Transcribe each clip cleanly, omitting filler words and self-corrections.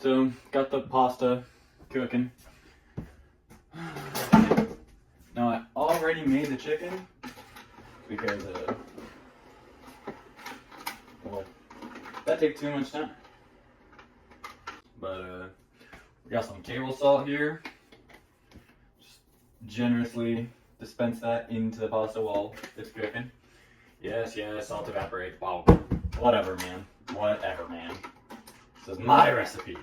So got the pasta cooking. Now I already made the chicken because well, that takes too much time. But we got some table salt here. Just generously dispense that into the pasta while it's cooking. Yes, salt evaporates. Wow. Whatever, man. Whatever, man. This is my recipe.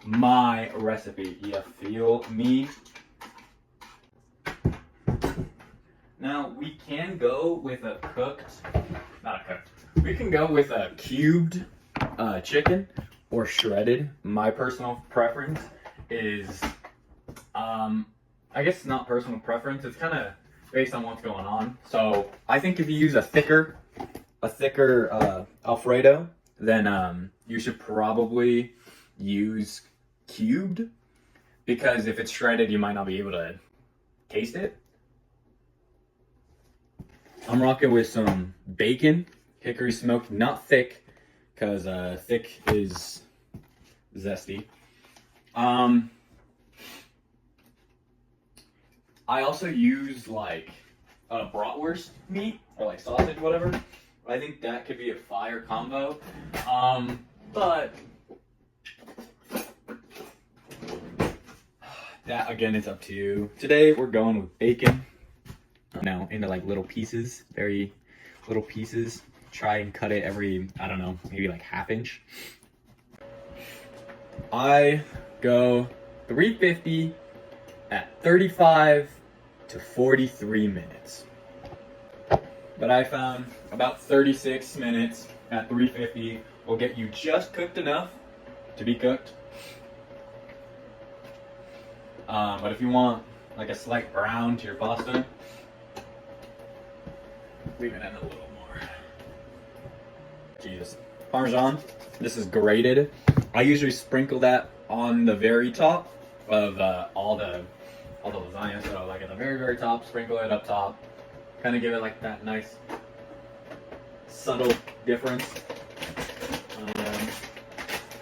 My recipe. You feel me? Now, we can go with a not a cooked. We can go with a cubed chicken or shredded. My personal preference is, I guess it's not personal preference. It's kind of based on what's going on. So I think if you use a thicker Alfredo, then you should probably use cubed, because if it's shredded, you might not be able to taste it. I'm rocking with some bacon, hickory smoked, not thick, because thick is zesty. I also use like bratwurst meat or like sausage, whatever. I think that could be a fire combo. But that again, it's up to you. Today we're going with bacon. Now into like little pieces, very little pieces. Try and cut it every, I don't know, maybe like ½ inch. I go 350 at 35 to 43 minutes. But I found about 36 minutes at 350 will get you just cooked enough to be cooked. But if you want like a slight brown to your pasta, leave it in a little more. Jesus. Parmesan. This is grated. I usually sprinkle that on the very top of all the lasagna. So like at the very top, sprinkle it up top. Kind of give it like that nice subtle difference.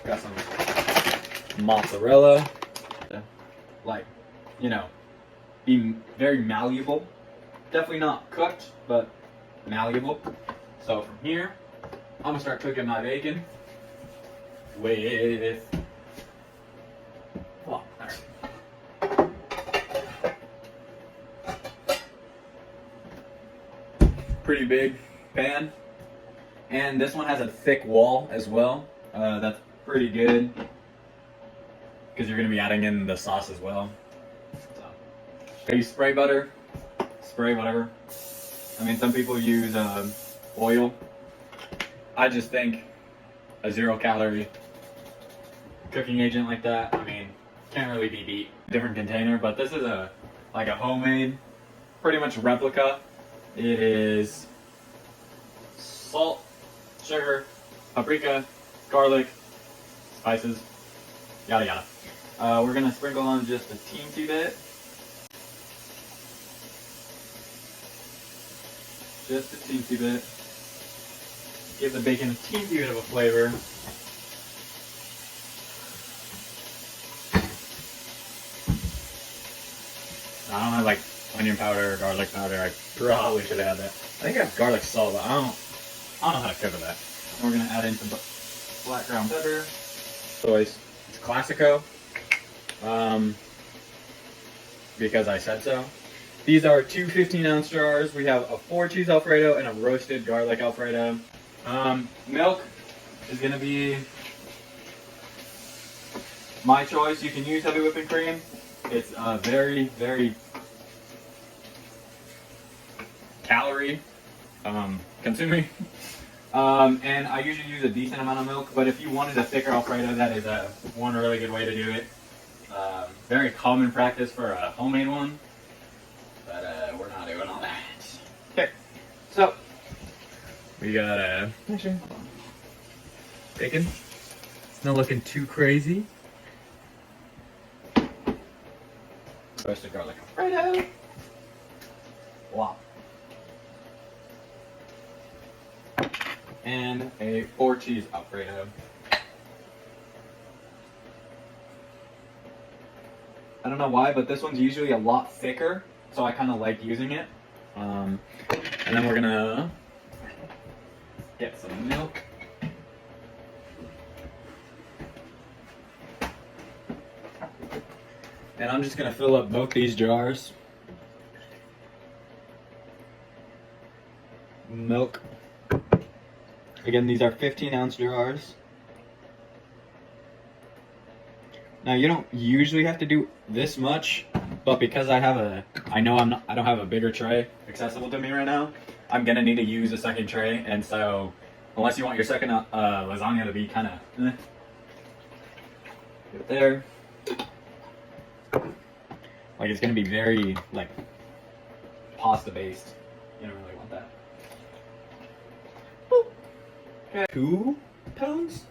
Got some mozzarella. Like, you know, be very malleable. Definitely not cooked, but malleable. So from here, I'm gonna start cooking my bacon with, well, alright. Pretty big pan, and this one has a thick wall as well. That's pretty good because you're gonna be adding in the sauce as well. So, you spray butter, spray whatever. I mean, some people use oil. I just think a 0-calorie cooking agent like that, I mean, can't really be beat. Different container, but this is like a homemade, pretty much replica. It is salt, sugar, paprika, garlic, spices, yada yada. We're gonna sprinkle on just a teensy bit. Just a teensy bit. Give the bacon a teensy bit of a flavor. I don't have like onion powder or garlic powder. I probably should have had that. I think I have garlic salt, but I don't know how to cook with that. We're gonna add in some black ground pepper. Choice. It's Classico. Because I said so. These are two 15-ounce jars. We have a 4-cheese Alfredo and a roasted garlic Alfredo. Milk is gonna be my choice. You can use heavy whipping cream. It's very, very calorie consuming. And I usually use a decent amount of milk, but if you wanted a thicker Alfredo, that is one really good way to do it. Very common practice for a homemade one, but we're not doing all that. Okay, so we got actually, bacon. It's not looking too crazy. Roasted garlic Alfredo. Wow. And a 4-cheese Alfredo. I don't know why, but this one's usually a lot thicker, so I kind of like using it. And then we're gonna get some milk. And I'm just gonna fill up both these jars. Milk. Again, these are 15-ounce jars. Now you don't usually have to do this much, but because I don't have a bigger tray accessible to me right now, I'm gonna need to use a second tray, and so unless you want your second lasagna to be kind of get it there. Like it's gonna be very like pasta based. You don't really want that. Boop. Okay. 2 pounds.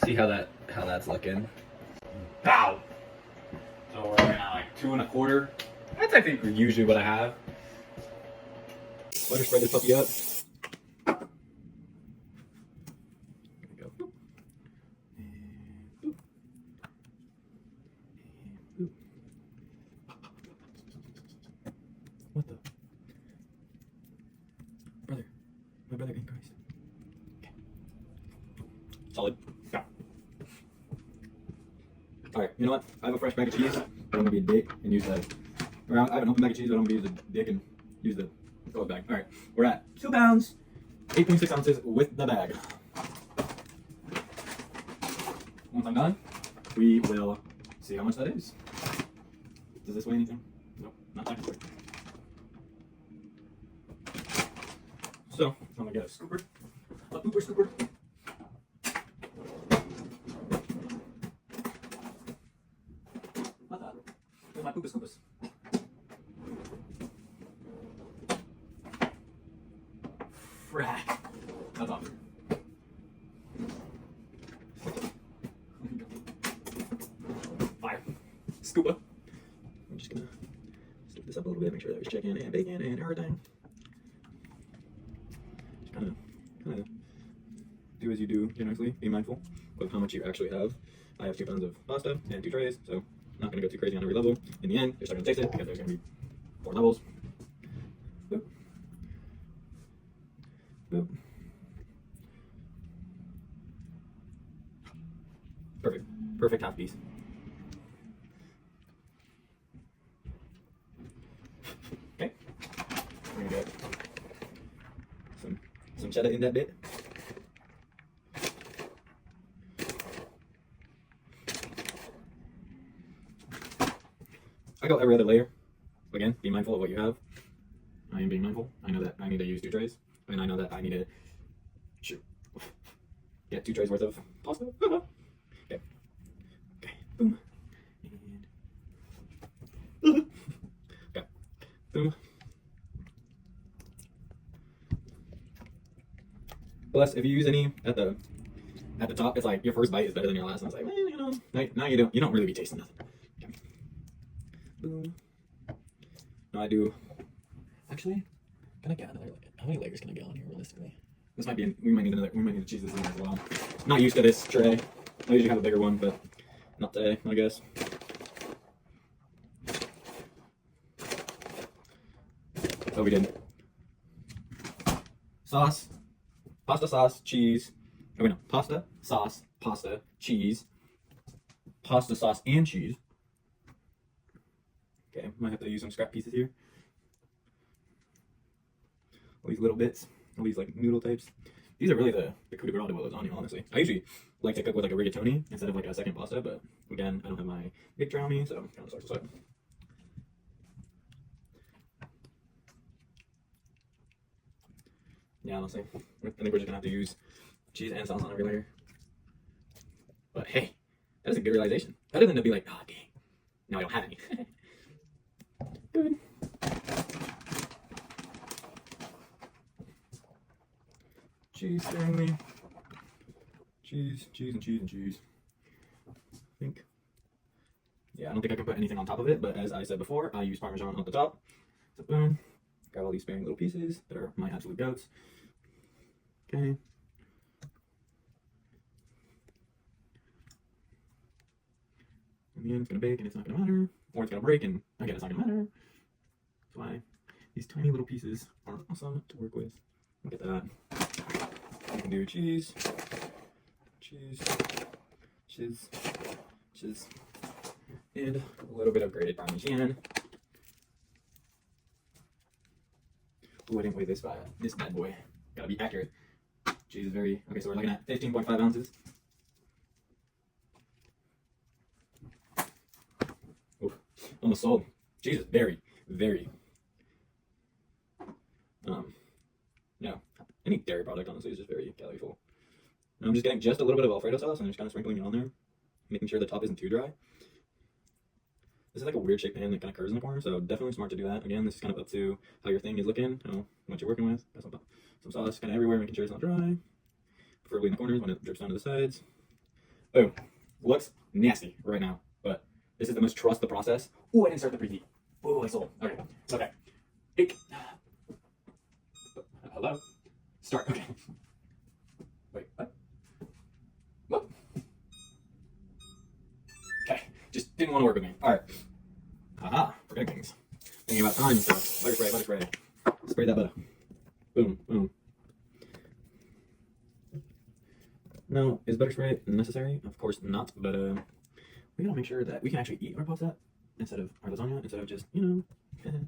See how that's looking. Bow. So we're looking at like 2 1/4. That's I think usually what I have. Butter spread this puppy up. There we go. Boop. And boop. And boop. What the? Brother. My brother in Christ. Okay. Solid. Yeah. Alright, you know what? I have a fresh bag of cheese, but I'm gonna be a dick and use the. Or I have an open bag of cheese, but I'm gonna use the dick and use the closed bag. Alright, we're at 2 pounds, 8.6 ounces with the bag. Once I'm done, we will see how much that is. Does this weigh anything? Nope, not technically. So, I'm gonna get a scooper. A pooper scooper. What the? Where's my pooper scoopers? Frack. That's off. Fire. Scooper. I'm just gonna scoop this up a little bit, make sure there's chicken and bacon and everything. Just kind of do as you do generously. Be mindful of how much you actually have. I have 2 pounds of pasta and 2 trays, so I'm not gonna go too crazy on every level. In the end, you're still gonna taste it because there's gonna be 4 levels. Boop. Boop. Perfect. Perfect half piece. Okay. We're gonna get some cheddar in that bit. I go every other layer. Again, be mindful of what you have. I am being mindful. I know that I need to use 2 trays. And I know that I need to get 2 trays worth of pasta. Okay. Okay. Boom. And okay. Boom. Plus, if you use any at the top, it's like your first bite is better than your last, and it's like, well, you know, now you don't really be tasting nothing. Okay. Boom. Now I do. Actually, can I get another? How many layers can I get on here realistically? This might be. We might need to cheese this in as well. I'm not used to this tray. I usually have a bigger one, but not today, I guess. Oh, we didn't. Sauce, pasta sauce, cheese. Oh wait, no, pasta sauce, pasta cheese, pasta sauce and cheese. Okay, might have to use some scrap pieces here. All these little bits, all these like noodle types. These are really the coup de grace de lasagna, honestly. I usually like to cook with like a rigatoni instead of like a second pasta, but again, I don't have my big tray on me, so kind of sucks. Yeah, honestly, I think we're just gonna have to use cheese and sauce on every layer. But hey, that is a good realization. Better than to be like, oh dang, now I don't have any. Good. Cheese sparingly. Cheese, cheese, and cheese, and cheese. I think. Yeah, I don't think I can put anything on top of it, but as I said before, I use Parmesan on the top. So boom. Got all these sparing little pieces that are my absolute goats. Okay. in the end, it's gonna bake and it's not gonna matter, or it's gonna break and again, it's not gonna matter. That's why these tiny little pieces are awesome to work with. Look at that. You can do cheese, and a little bit of grated Parmesan. Ooh, I didn't weigh this bad boy. Gotta be accurate. Cheese is very, okay, so we're looking at 15.5 ounces. Oof, almost sold. Cheese is very, very, no, any dairy product honestly is just very calorie full. And I'm just getting just a little bit of Alfredo sauce and I'm just kind of sprinkling it on there, making sure the top isn't too dry. This is like a weird shaped pan that kind of curves in the corner, so definitely smart to do that. Again, this is kind of up to how your thing is looking, what you're working with. Got some sauce kind of everywhere, making sure it's not dry. Preferably in the corners when it drips down to the sides. Oh, looks nasty right now, but this is the most trust the process. Oh, I didn't start the preheat. Oh, I sold. Okay, okay. Hello? Start, okay. Wait, what? What? Okay, just didn't want to work with me. All right. Haha, forgetting things. Thinking about time, so butter spray. Spray that butter. Boom, boom. Now, is butter spray necessary? Of course not, but we gotta make sure that we can actually eat our pasta instead of our lasagna, instead of just, Okay,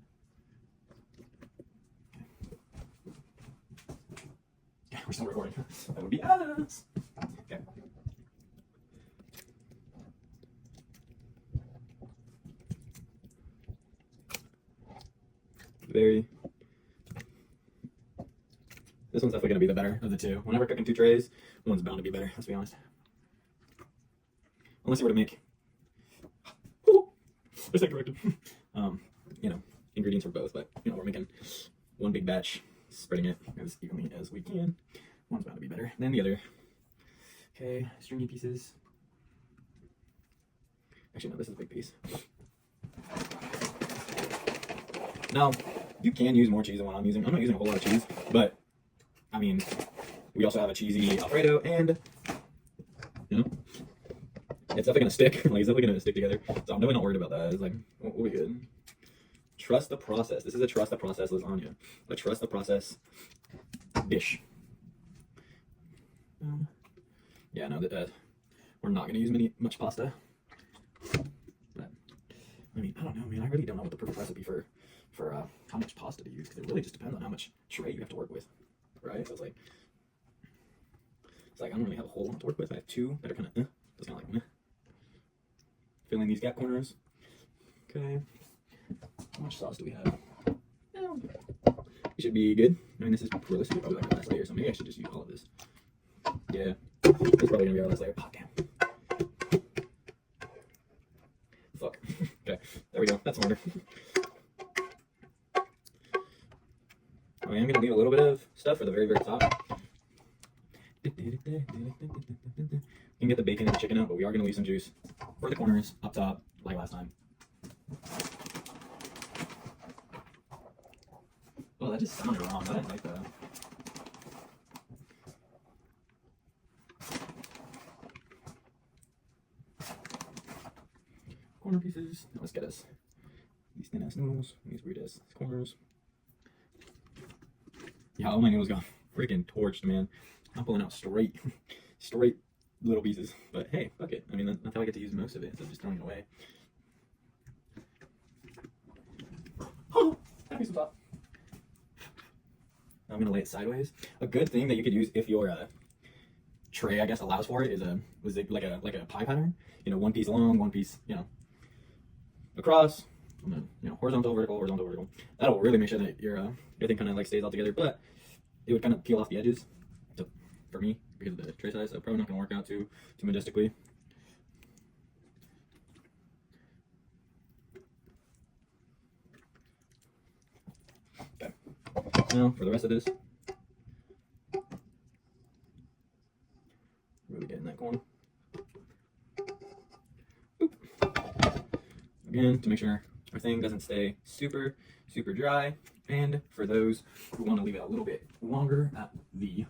we're still recording. That would be us. Okay. This one's definitely going to be the better of the two. Whenever cooking two trays, one's bound to be better, let's be honest. Unless you were to make, I said corrected. Ingredients for both, but we're making one big batch, spreading it as evenly as we can. One's bound to be better than the other. Okay, stringy pieces. Actually, no, this is a big piece. Now, you can use more cheese than what I'm using. I'm not using a whole lot of cheese, but I mean, we also have a cheesy Alfredo, and it's definitely gonna stick. Like, it's definitely gonna stick together. So I'm definitely not worried about that. It's like, we'll be good. Trust the process. This is a trust the process lasagna. A trust the process dish. Yeah, no, we're not gonna use much pasta. But I mean, I don't know, man. I really don't know what the perfect recipe for how much pasta to use, because it really just depends on how much tray you have to work with, right? So it's like I don't really have a whole lot to work with. I have two that are kind of just kind of like meh. Filling these gap corners. Okay. How much sauce do we have? We should be good. I mean, this is realistically probably like our last layer, so maybe I should just use all of this. Yeah, it's probably gonna be our last layer. Oh, damn. Fuck. Okay, there we go. That's smarter. I am gonna leave a little bit of stuff for the very, very top. You can get the bacon and the chicken out, but we are gonna leave some juice for the corners up top, like last time. Oh, that just sounded wrong. I didn't like that. Corner pieces. Now let's get us these thin ass noodles, these weird ass corners. Yeah, all my noodles got freaking torched, man. I'm pulling out straight little pieces. But hey, fuck it. I mean, that's how I get to use most of it instead of just throwing it away. Oh, that piece on top. I'm gonna lay it sideways. A good thing that you could use if your tray, I guess, allows for it is like a pie pattern. One piece long, one piece, across. And then, horizontal, vertical. That'll really make sure that your thing kind of like stays all together. But it would kind of peel off the edges. So for me, because of the tray size, so probably not gonna work out too majestically. Okay. Now for the rest of this, really get in that corner. Boop. Again, to make sure our thing doesn't stay super dry, and for those who want to leave it a little bit longer at the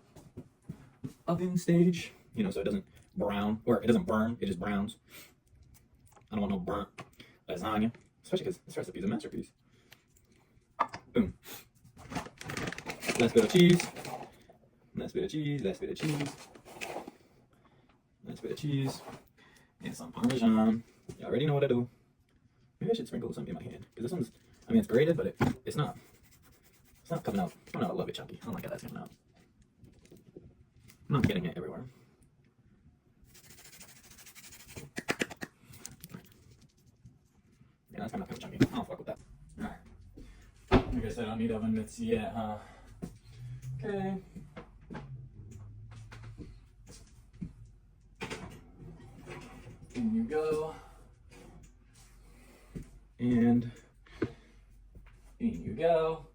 oven stage, so it doesn't brown, or it doesn't burn, it just browns. I don't want no burnt lasagna, especially because this recipe is a masterpiece. Boom. Last bit of cheese. Last bit of cheese. Last bit of cheese. Last bit of cheese. And some Parmesan. You already know what to do. Maybe I should sprinkle some in my hand because this one's, I mean, it's grated, but it's not coming out. I don't love it chunky. I don't like how that's coming out. I'm not getting it everywhere. Yeah, that's kind of chunky. I don't fuck with that. Alright. I guess I don't need oven mitts yet, huh? Okay. In you go. And in you go.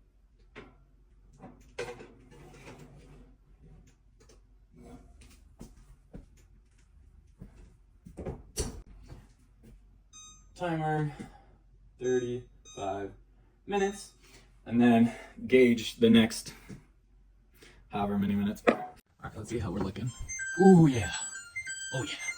Timer 35 minutes, and then gauge the next however many minutes. All right, let's see how we're looking. Oh yeah. Oh yeah.